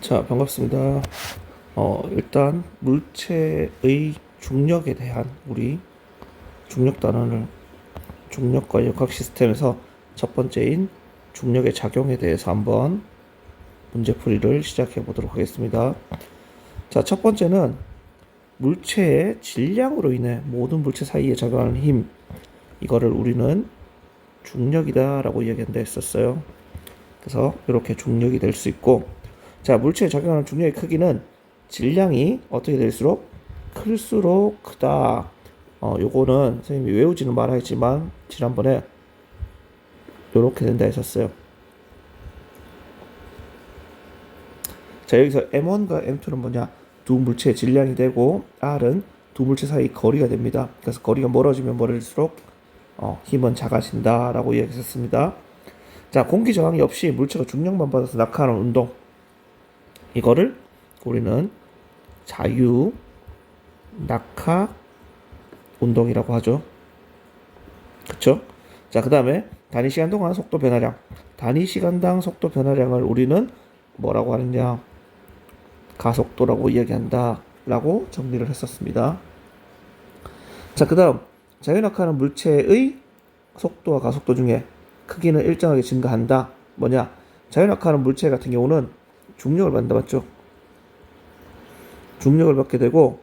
자, 반갑습니다. 일단 물체의 중력에 대한 우리 중력 단원을 중력과 역학 시스템에서 첫 번째인 중력의 작용에 대해서 한번 문제풀이를 시작해 보도록 하겠습니다. 자, 첫 번째는 물체의 질량으로 인해 모든 물체 사이에 작용하는 힘, 이거를 우리는 중력이다라고 이야기한다 했었어요. 그래서 이렇게 중력이 될 수 있고, 자, 물체에 작용하는 중력의 크기는 질량이 어떻게 될수록 클수록 크다. 요거는 선생님이 외우지는 말아야지만 지난번에 요렇게 된다 했었어요. 자, 여기서 M1과 M2는 뭐냐? 두 물체의 질량이 되고 R은 두 물체 사이 거리가 됩니다. 그래서 거리가 멀어지면 멀어질수록 힘은 작아진다라고 이야기했습니다. 자, 공기 저항이 없이 물체가 중력만 받아서 낙하하는 운동, 이거를 우리는 자유 낙하 운동이라고 하죠. 그쵸? 자, 그 다음에 단위 시간 동안 속도 변화량, 단위 시간당 속도 변화량을 우리는 뭐라고 하느냐? 가속도라고 이야기한다 라고 정리를 했었습니다. 자, 그 다음 자유낙하하는 물체의 속도와 가속도 중에 크기는 일정하게 증가한다. 뭐냐? 자유낙하하는 물체 같은 경우는 중력을 받는다, 맞죠? 중력을 받게 되고,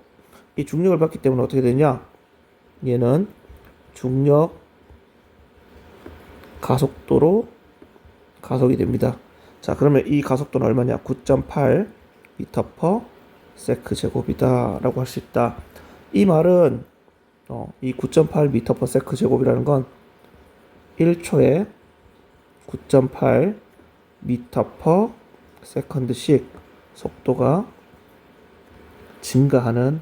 이 중력을 받기 때문에 어떻게 되냐? 얘는 중력 가속도로 가속이 됩니다. 자, 그러면 이 가속도는 얼마냐? 9.8 미터 퍼 세크 제곱이다 라고 할 수 있다. 이 말은 이 9.8 미터 퍼 세크 제곱이라는 건 1초에 9.8 미터 퍼 세컨드씩 속도가 증가하는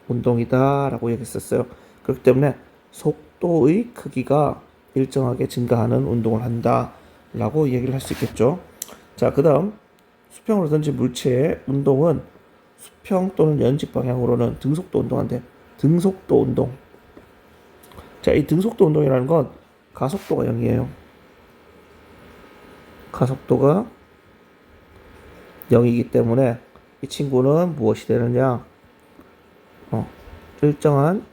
운동이다 라고 얘기했었어요. 그렇기 때문에 속도의 크기가 일정하게 증가하는 운동을 한다 라고 얘기를 할 수 있겠죠. 자, 그 다음 수평으로 던진 물체의 운동은 수평 또는 연직 방향으로는 등속도 운동한대. 등속도 운동. 자, 이 등속도 운동이라는 건 가속도가 0이에요. 가속도가 0이기 때문에 이 친구는 무엇이 되느냐? 일정한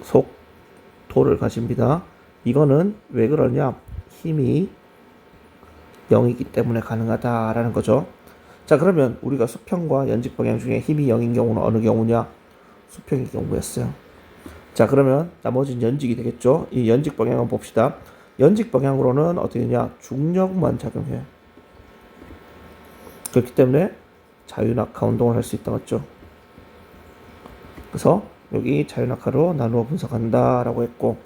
속도를 가집니다. 이거는 왜 그러냐? 힘이 0이기 때문에 가능하다라는 거죠. 자, 그러면 우리가 수평과 연직 방향 중에 힘이 0인 경우는 어느 경우냐? 수평의 경우였어요. 자, 그러면 나머지는 연직이 되겠죠. 이 연직 방향을 봅시다. 연직 방향으로는 어떻게 되냐? 중력만 작용해. 그렇기 때문에 자유낙하 운동을 할 수 있다, 맞죠? 그래서 여기 자유낙하로 나누어 분석한다라고 했고,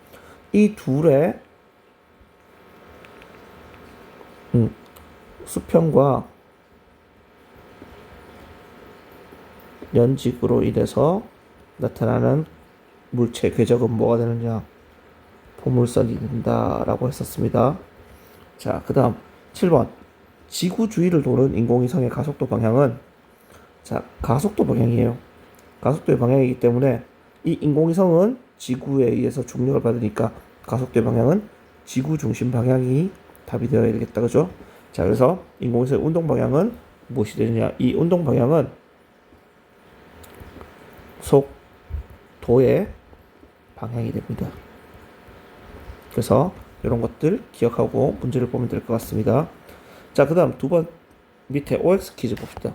이 둘의 수평과 연직으로 인해서 나타나는 물체 궤적은 뭐가 되느냐? 포물선이 된다라고 했었습니다. 자, 그 다음 7번 지구 주위를 도는 인공위성의 가속도 방향은, 자, 가속도 방향이에요. 가속도의 방향이기 때문에 이 인공위성은 지구에 의해서 중력을 받으니까 가속도의 방향은 지구 중심 방향이 답이 되어야 되겠다, 그죠? 자, 그래서 인공위성의 운동 방향은 무엇이 되느냐? 이 운동 방향은 속도의 방향이 됩니다. 그래서 이런 것들 기억하고 문제를 보면 될 것 같습니다. 자, 그 다음 두 번 밑에 OX 퀴즈 봅시다.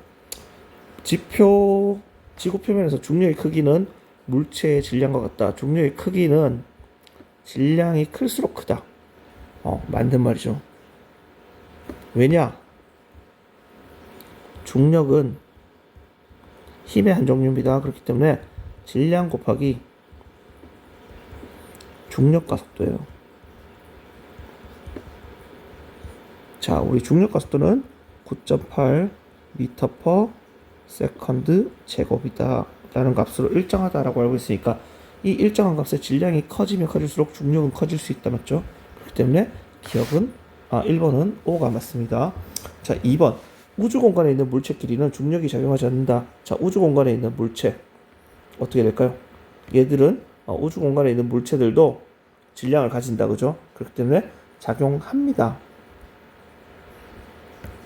지표 지구 표면에서 중력의 크기는 물체의 질량과 같다. 중력의 크기는 질량이 클수록 크다. 맞는 말이죠. 왜냐? 중력은 힘의 한 종류입니다. 그렇기 때문에 질량 곱하기 중력 가속도예요. 자, 우리 중력 가속도는 9.8 미터 퍼 세컨드 제곱이다 라는 값으로 일정하다라고 알고 있으니까 이 일정한 값의 질량이 커지면 커질수록 중력은 커질 수 있다, 맞죠? 그렇기 때문에 기억은 1번은 O가 맞습니다. 자, 2번 우주 공간에 있는 물체 길이는 중력이 작용하지 않는다. 자, 우주 공간에 있는 물체 어떻게 될까요? 얘들은 우주 공간에 있는 물체들도 질량을 가진다, 그죠? 그렇기 때문에 작용합니다.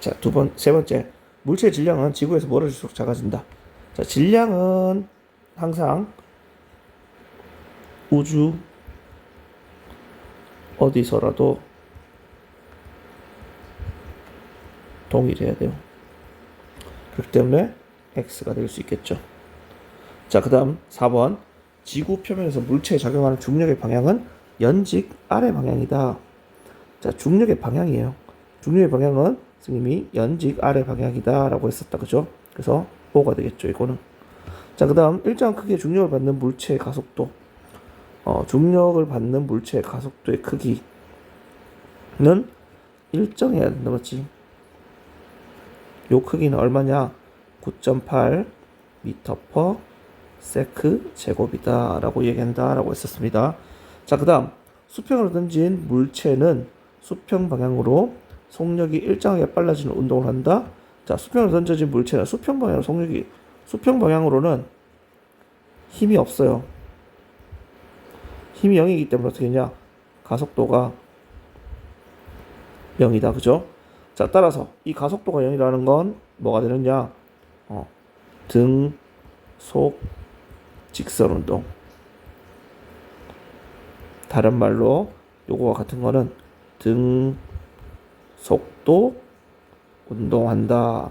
자, 세 번째. 물체의 질량은 지구에서 멀어질수록 작아진다. 자, 질량은 항상 우주 어디서라도 동일해야 돼요. 그렇기 때문에 X가 될 수 있겠죠. 자, 그 다음 4번. 지구 표면에서 물체에 작용하는 중력의 방향은 연직 아래 방향이다. 자, 중력의 방향이에요. 중력의 방향은 선생님이 연직 아래 방향이다 라고 했었다. 그죠? 그래서 O가 되겠죠, 이거는. 자, 그 다음 일정한 크기의 중력을 받는 물체의 가속도. 중력을 받는 물체의 가속도의 크기는 일정해야 된다, 맞지? 요 크기는 얼마냐? 9.8 미터 퍼 세크 제곱이다 라고 얘기한다 라고 했었습니다. 자, 그 다음 수평으로 던진 물체는 수평 방향으로 속력이 일정하게 빨라지는 운동을 한다. 자, 수평으로 던져진 물체는 수평 방향으로는 힘이 없어요. 힘이 0이기 때문에 어떻게 되냐? 가속도가 0이다. 그죠? 자, 따라서 이 가속도가 0이라는 건 뭐가 되느냐? 등속 직선 운동. 다른 말로 요거와 같은 거는 등속도 운동한다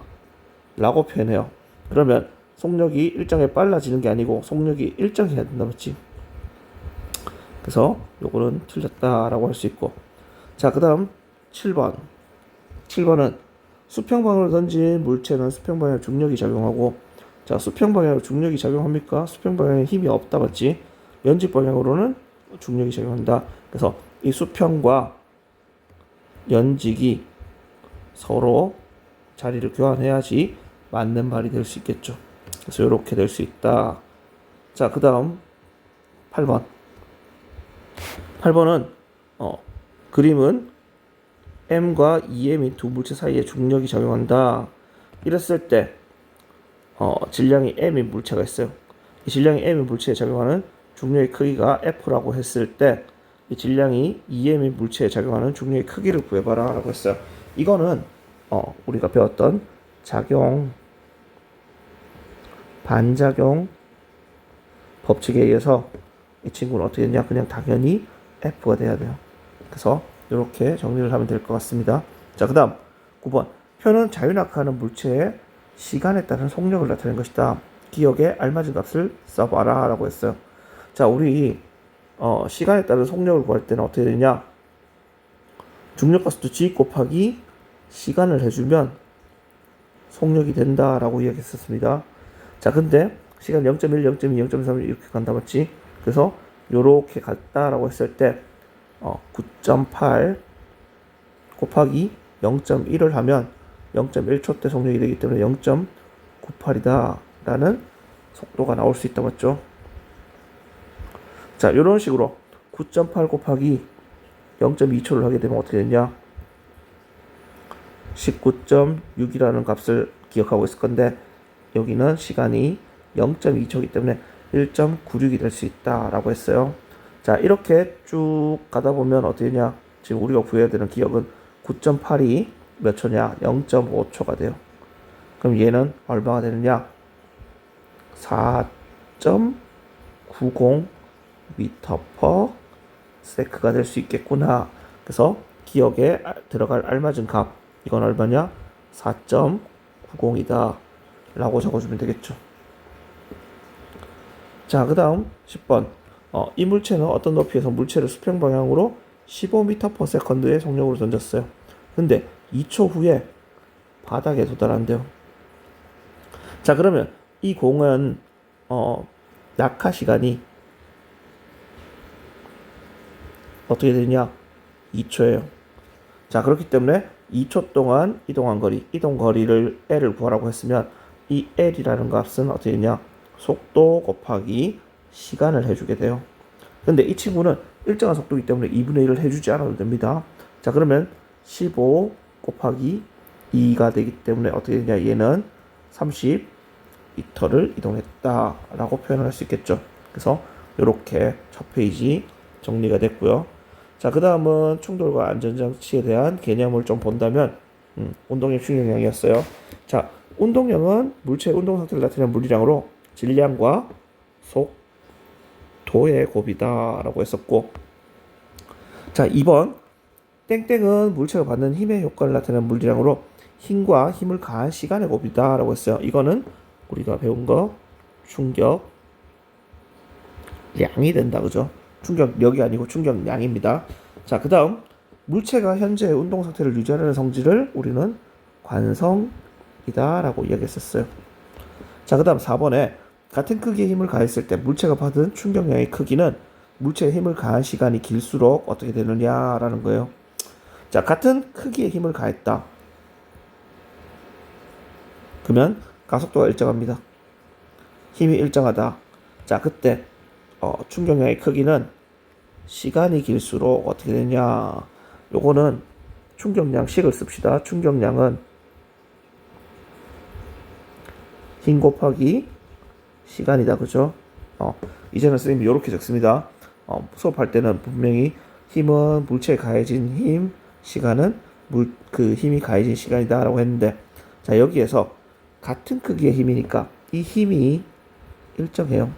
라고 표현해요. 그러면 속력이 일정하게 빨라지는 게 아니고 속력이 일정해야 된다, 맞지? 그래서 요거는 틀렸다 라고 할 수 있고. 자, 그 다음 7번은 수평방향으로 던진 물체는 수평방향 중력이 작용하고. 자, 수평방향으로 중력이 작용합니까? 수평방향에 힘이 없다, 맞지? 연직방향으로는 중력이 작용한다. 그래서 이 수평과 연직이 서로 자리를 교환해야지 맞는 말이 될 수 있겠죠. 그래서 이렇게 될 수 있다. 자, 그 다음 8번은 그림은 M과 2M인 두 물체 사이에 중력이 작용한다. 이랬을 때 질량이 M인 물체가 있어요. 이 질량이 M인 물체에 작용하는 중력의 크기가 F라고 했을 때 이 질량이 2M인 물체에 작용하는 중력의 크기를 구해봐라 라고 했어요. 이거는 우리가 배웠던 반작용 법칙에 의해서 이 친구는 어떻게 되냐? 그냥 당연히 F가 돼야 돼요. 그래서 이렇게 정리를 하면 될 것 같습니다. 자, 그 다음 9번. 표는 자유낙하하는 물체의 시간에 따른 속력을 나타내는 것이다. 기억에 알맞은 값을 써봐라 라고 했어요. 자, 우리 시간에 따른 속력을 구할 때는 어떻게 되냐? 중력가속도 G 곱하기 시간을 해주면 속력이 된다 라고 이야기했었습니다. 자, 근데 시간 0.1, 0.2, 0.3 이렇게 간다, 맞지? 그래서 요렇게 갔다라고 했을 때 9.8 곱하기 0.1을 하면 0.1초 때 속력이 되기 때문에 0.98이다 라는 속도가 나올 수 있다, 맞죠? 자, 이런 식으로 9.8 곱하기 0.2초를 하게 되면 어떻게 되냐? 19.6이라는 값을 기억하고 있을 건데 여기는 시간이 0.2초이기 때문에 1.96이 될 수 있다 라고 했어요. 자, 이렇게 쭉 가다 보면 어떻게 되냐? 지금 우리가 구해야 되는 기억은 9.8이 몇 초냐? 0.5초가 돼요. 그럼 얘는 얼마가 되느냐? 4.90 미터 퍼 세크가 될 수 있겠구나. 그래서 기억에 들어갈 알맞은 값, 이건 얼마냐? 4.90이다 라고 적어주면 되겠죠. 자, 그 다음 10번. 이 물체는 어떤 높이에서 물체를 수평 방향으로 15m/s의 속력으로 던졌어요. 근데 2초 후에 바닥에 도달한대요. 자, 그러면 이 공은 낙하 시간이 어떻게 되냐? 2초예요. 자, 그렇기 때문에 2초 동안 이동 거리를 L을 구하라고 했으면 이 L이라는 값은 어떻게 되냐? 속도 곱하기 시간을 해주게 돼요. 근데 이 친구는 일정한 속도이기 때문에 2분의 1을 해주지 않아도 됩니다. 자, 그러면 15 곱하기 2가 되기 때문에 어떻게 되냐? 얘는 30m를 이동했다 라고 표현을 할 수 있겠죠. 그래서 이렇게 첫 페이지 정리가 됐고요. 자, 그 다음은 충돌과 안전장치에 대한 개념을 좀 본다면 운동량 충격량이었어요. 자, 운동량은 물체의 운동 상태를 나타내는 물리량으로 질량과 속도의 곱이다라고 했었고, 자, 2번 땡땡은 물체가 받는 힘의 효과를 나타내는 물리량으로 힘과 힘을 가한 시간의 곱이다라고 했어요. 이거는 우리가 배운 거 충격량이 된다, 그죠? 충격력이 아니고 충격량입니다. 자, 그 다음 물체가 현재 운동 상태를 유지하는 성질을 우리는 관성이다라고 이야기했었어요. 자, 그 다음 4번에 같은 크기의 힘을 가했을 때 물체가 받은 충격량의 크기는 물체의 힘을 가한 시간이 길수록 어떻게 되느냐라는 거예요. 자, 같은 크기의 힘을 가했다. 그러면 가속도가 일정합니다. 힘이 일정하다. 자, 그때 충격량의 크기는 시간이 길수록 어떻게 되냐. 요거는 충격량식을 씁시다. 충격량은 힘 곱하기 시간이다. 그죠? 이제는 선생님이 이렇게 적습니다. 수업할 때는 분명히 힘은 물체에 가해진 힘, 시간은 그 힘이 가해진 시간이다 라고 했는데, 자, 여기에서 같은 크기의 힘이니까 이 힘이 일정해요.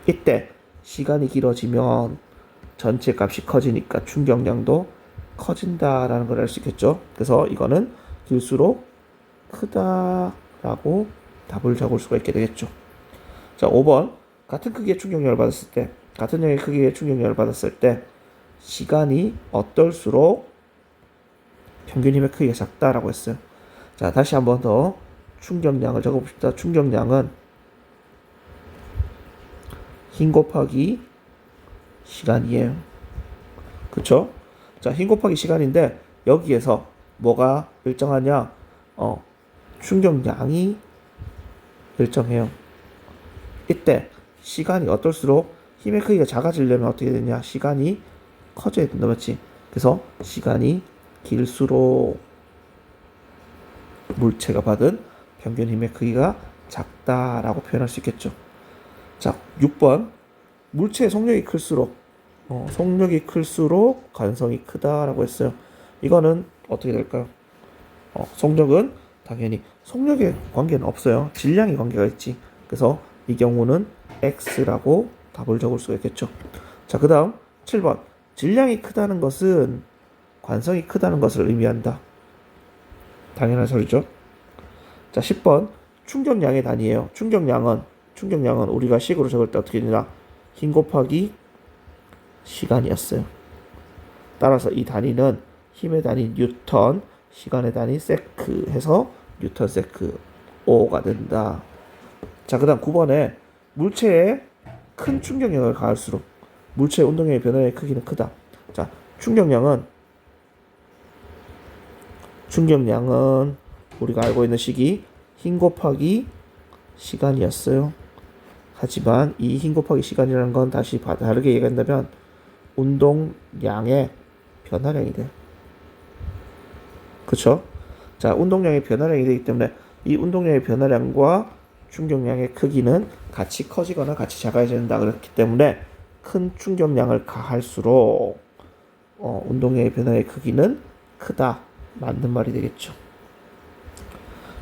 이때 시간이 길어지면 전체 값이 커지니까 충격량도 커진다라는 걸 알 수 있겠죠. 그래서 이거는 길수록 크다라고 답을 적을 수가 있게 되겠죠. 자, 5번 같은 크기의 충격량을 받았을 때, 같은 양의 크기의 충격량을 받았을 때 시간이 어떨수록 평균 힘의 크기가 작다라고 했어요. 자, 다시 한 번 더 충격량을 적어봅시다. 충격량은 힘 곱하기 시간이에요. 그쵸? 자, 힘 곱하기 시간인데 여기에서 뭐가 일정하냐? 충격량이 일정해요. 이때 시간이 어떨수록 힘의 크기가 작아지려면 어떻게 되냐? 시간이 커져야 된다, 맞지? 그래서 시간이 길수록 물체가 받은 평균 힘의 크기가 작다라고 표현할 수 있겠죠. 자, 6번 물체의 속력이 클수록 속력이 클수록 관성이 크다라고 했어요. 이거는 어떻게 될까요? 속력은 당연히 속력에 관계는 없어요. 질량이 관계가 있지. 그래서 이 경우는 X라고 답을 적을 수가 있겠죠. 자, 그 다음 7번 질량이 크다는 것은 관성이 크다는 것을 의미한다. 당연한 소리죠. 자, 10번 충격량의 단위예요. 충격량은 우리가 식으로 적을 때 어떻게 되냐? 힘 곱하기 시간이었어요. 따라서 이 단위는 힘의 단위 뉴턴, 시간의 단위 세크 해서 뉴턴 세크 5가 된다. 자, 그 다음 9번에 물체에 큰 충격량을 가할수록 물체의 운동량의 변화의 크기는 크다. 자, 충격량은 우리가 알고 있는 식이 힘 곱하기 시간이었어요. 하지만 이 힘 곱하기 시간이라는 건 다시 다르게 얘기한다면 운동량의 변화량이 돼. 그쵸? 자, 운동량의 변화량이 되기 때문에 이 운동량의 변화량과 충격량의 크기는 같이 커지거나 같이 작아진다. 그렇기 때문에 큰 충격량을 가할수록 운동량의 변화의 크기는 크다. 맞는 말이 되겠죠.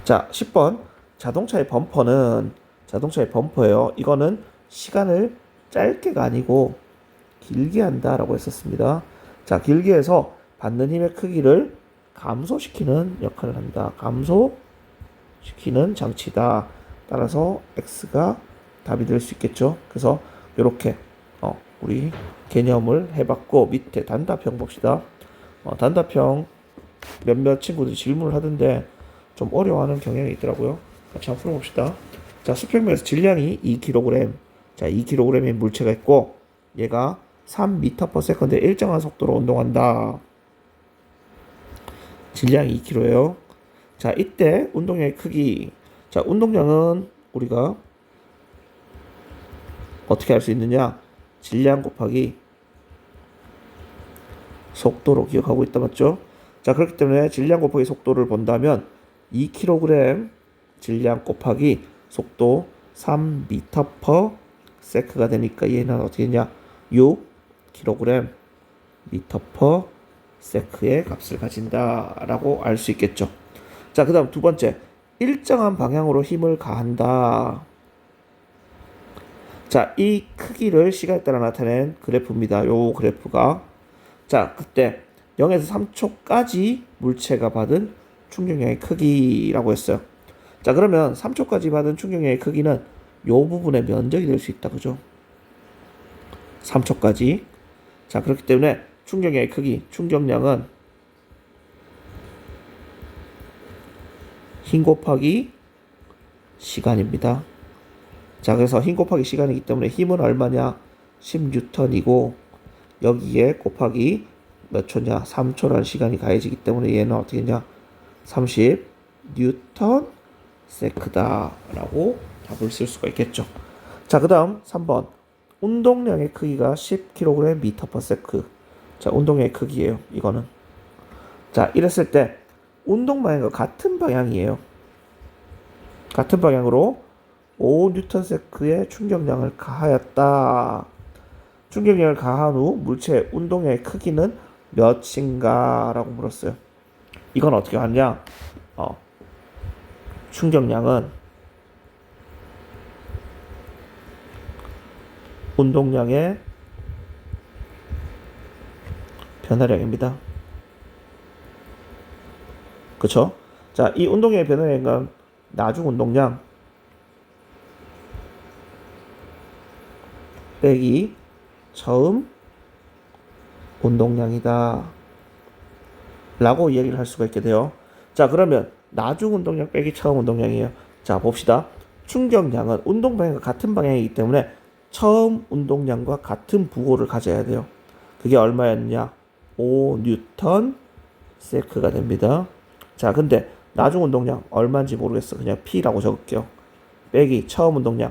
자, 10번 자동차의 범퍼예요. 이거는 시간을 짧게가 아니고 길게 한다라고 했었습니다. 자, 길게 해서 받는 힘의 크기를 감소시키는 역할을 한다. 감소시키는 장치다. 따라서 X가 답이 될 수 있겠죠. 그래서 이렇게 우리 개념을 해봤고, 밑에 단답형 봅시다. 단답형 몇몇 친구들이 질문을 하던데 좀 어려워하는 경향이 있더라고요. 같이 한번 풀어봅시다. 자, 수평면에서 질량이 2kg, 자, 2kg의 물체가 있고 얘가 3m/s에 일정한 속도로 운동한다. 질량이 2kg예요. 자, 이때 운동량의 크기. 자, 운동량은 우리가 어떻게 할 수 있느냐? 질량 곱하기 속도로 기억하고 있다, 맞죠? 자, 그렇기 때문에 질량 곱하기 속도를 본다면 2kg 질량 곱하기 속도 3m/s가 되니까 얘는 어떻게 되냐? 6kg m/s 세크의 값을 가진다라고 알 수 있겠죠. 자, 그다음 두 번째, 일정한 방향으로 힘을 가한다. 자, 이 크기를 시간에 따라 나타낸 그래프입니다. 요 그래프가. 자, 그때 0에서 3초까지 물체가 받은 충격량의 크기라고 했어요. 자, 그러면 3초까지 받은 충격량의 크기는 요 부분의 면적이 될 수 있다. 그죠? 3초까지. 자, 그렇기 때문에 충격량의 크기, 충격량은 힘 곱하기 시간입니다. 자, 그래서 힘 곱하기 시간이기 때문에 힘은 얼마냐? 10뉴턴이고 여기에 곱하기 몇 초냐? 3초라는 시간이 가해지기 때문에 얘는 어떻게 했냐? 30뉴턴 세크다라고 답을 쓸 수가 있겠죠. 자, 그 다음 3번. 운동량의 크기가 10kg 미터 퍼 세크. 자, 운동량의 크기예요. 이거는. 자, 이랬을 때 운동 방향과 같은 방향이에요. 같은 방향으로 5뉴턴 세크의 충격량을 가하였다. 충격량을 가한 후 물체의 운동량의 크기는 몇인가? 라고 물었어요. 이건 어떻게 하냐? 충격량은 운동량의 변화량입니다. 그쵸? 자, 이 운동량의 변화량은 나중 운동량 빼기 처음 운동량이다 라고 이야기를 할 수가 있게 돼요. 자, 그러면 나중 운동량 빼기 처음 운동량이에요. 자, 봅시다. 충격량은 운동 방향과 같은 방향이기 때문에 처음 운동량과 같은 부호를 가져야 돼요. 그게 얼마였냐? 5뉴턴 세크가 됩니다. 자, 근데 나중 운동량 얼마인지 모르겠어. 그냥 P라고 적을게요. 빼기 처음 운동량.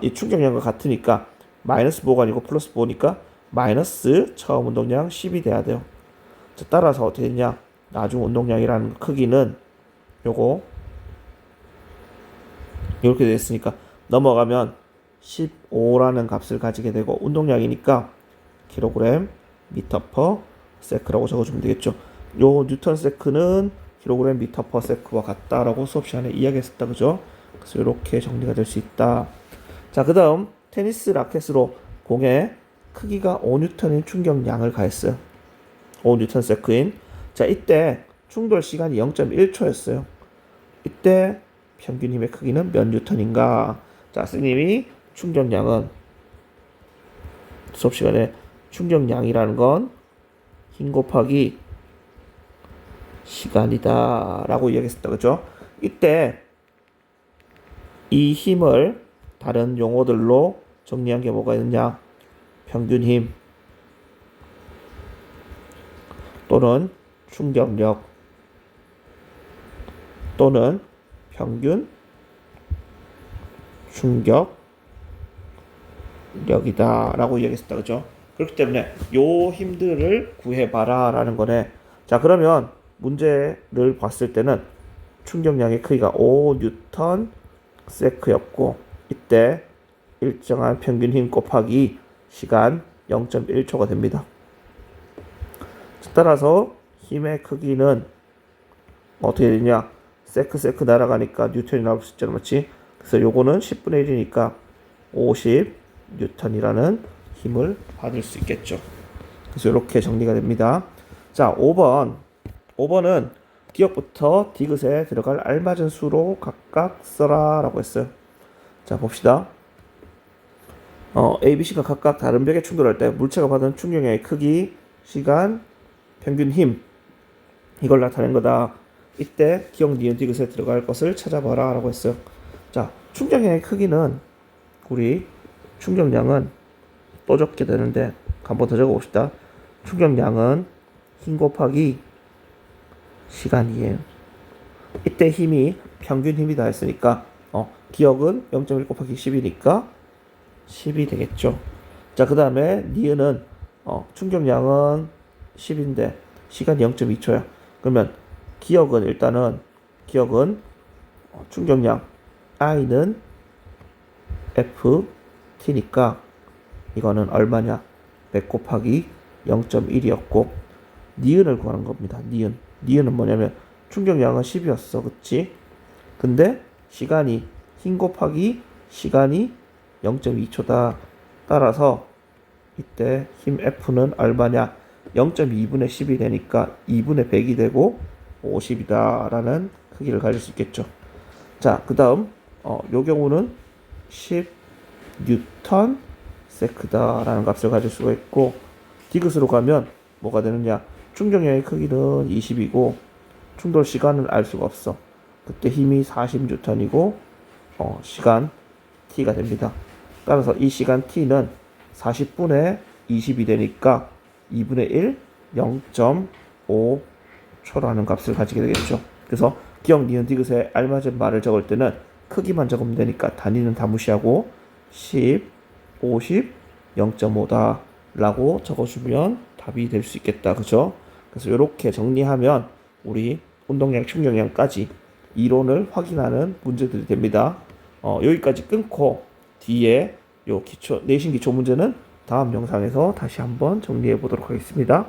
이 충격량과 같으니까 마이너스 보호가 아니고 플러스 보호니까 마이너스 처음 운동량 10이 돼야 돼요. 자, 따라서 어떻게 되냐? 나중 운동량이라는 크기는 요거 이렇게 됐으니까 넘어가면 15라는 값을 가지게 되고 운동량이니까 킬로그램 미터 퍼 세크라고 적어주면 되겠죠. 요 뉴턴 세크는 킬로그램 미터 퍼 세크와 같다라고 수업 시간에 이야기했었다. 그죠? 그래서 이렇게 정리가 될 수 있다. 자, 그 다음 테니스 라켓으로 공에 크기가 5뉴턴인 충격량을 가했어요. 5뉴턴 세크인. 자, 이때 충돌 시간이 0.1초였어요. 이때 평균 힘의 크기는 몇 뉴턴인가? 자, 선생님이 충격량은 수업 시간에 충격량이라는 건 힘 곱하기 시간이다 라고 이야기했었다. 그죠? 이때 이 힘을 다른 용어들로 정리한 게 뭐가 있느냐? 평균 힘 또는 충격력 또는 평균 충격력이다 라고 이야기했었다. 그죠? 그렇기 때문에 요 힘들을 구해봐라 라는 거네. 자, 그러면 문제를 봤을 때는 충격량의 크기가 5뉴턴 세크였고 이때 일정한 평균 힘 곱하기 시간 0.1초가 됩니다. 따라서 힘의 크기는 어떻게 되냐? 세크 날아가니까 뉴턴이 나올 수 있잖아, 맞지? 그래서 요거는 10분의 1이니까 50뉴턴이라는 힘을 받을 수 있겠죠. 그래서 이렇게 정리가 됩니다. 자, 5번은 기억부터 디귿에 들어갈 알맞은 수로 각각 써라 라고 했어요. 자, 봅시다. A, B, C가 각각 다른 벽에 충돌할 때 물체가 받은 충격량의 크기, 시간, 평균 힘 이걸 나타낸 거다. 이때 기억, 니은, 디귿에 들어갈 것을 찾아봐라 라고 했어요. 자, 충격량의 크기는 우리 충격량은 또 적게 되는데 한번 더 적어봅시다. 충격량은 힘 곱하기 시간이에요. 이때 힘이 평균 힘이다 했으니까 기억은 0.1 곱하기 10이니까 10이 되겠죠. 자, 그 다음에 니은은 충격량은 10인데 시간이 0.2초야. 그러면 기억은 충격량 I는 FT니까 이거는 얼마냐? 100 곱하기 0.1이었고 니은을 구하는 겁니다. 니은은 뭐냐면 충격량은 10이었어. 그치? 근데 시간이 힘 곱하기 시간이 0.2초다. 따라서 이때 힘 F는 얼마냐? 0.2분의 10이 되니까 2분의 100이 되고 50이다 라는 크기를 가질 수 있겠죠. 자, 그 다음 요 경우는 10 뉴턴 세크다라는 값을 가질 수가 있고, 디귿으로 가면 뭐가 되느냐? 충격량의 크기는 20이고 충돌 시간은 알 수가 없어. 그때 힘이 40 뉴턴이고 시간 t가 됩니다. 따라서 이 시간 t는 40분의 20이 되니까 2분의 1 0.5초라는 값을 가지게 되겠죠. 그래서 기억 니은 디귿에 알맞은 말을 적을 때는 크기만 적으면 되니까 단위는 다 무시하고 10, 50, 0.5다 라고 적어주면 답이 될 수 있겠다. 그죠? 그래서 이렇게 정리하면 우리 운동량, 충격량까지 이론을 확인하는 문제들이 됩니다. 여기까지 끊고 뒤에 요 기초, 내신 기초 문제는 다음 영상에서 다시 한번 정리해 보도록 하겠습니다.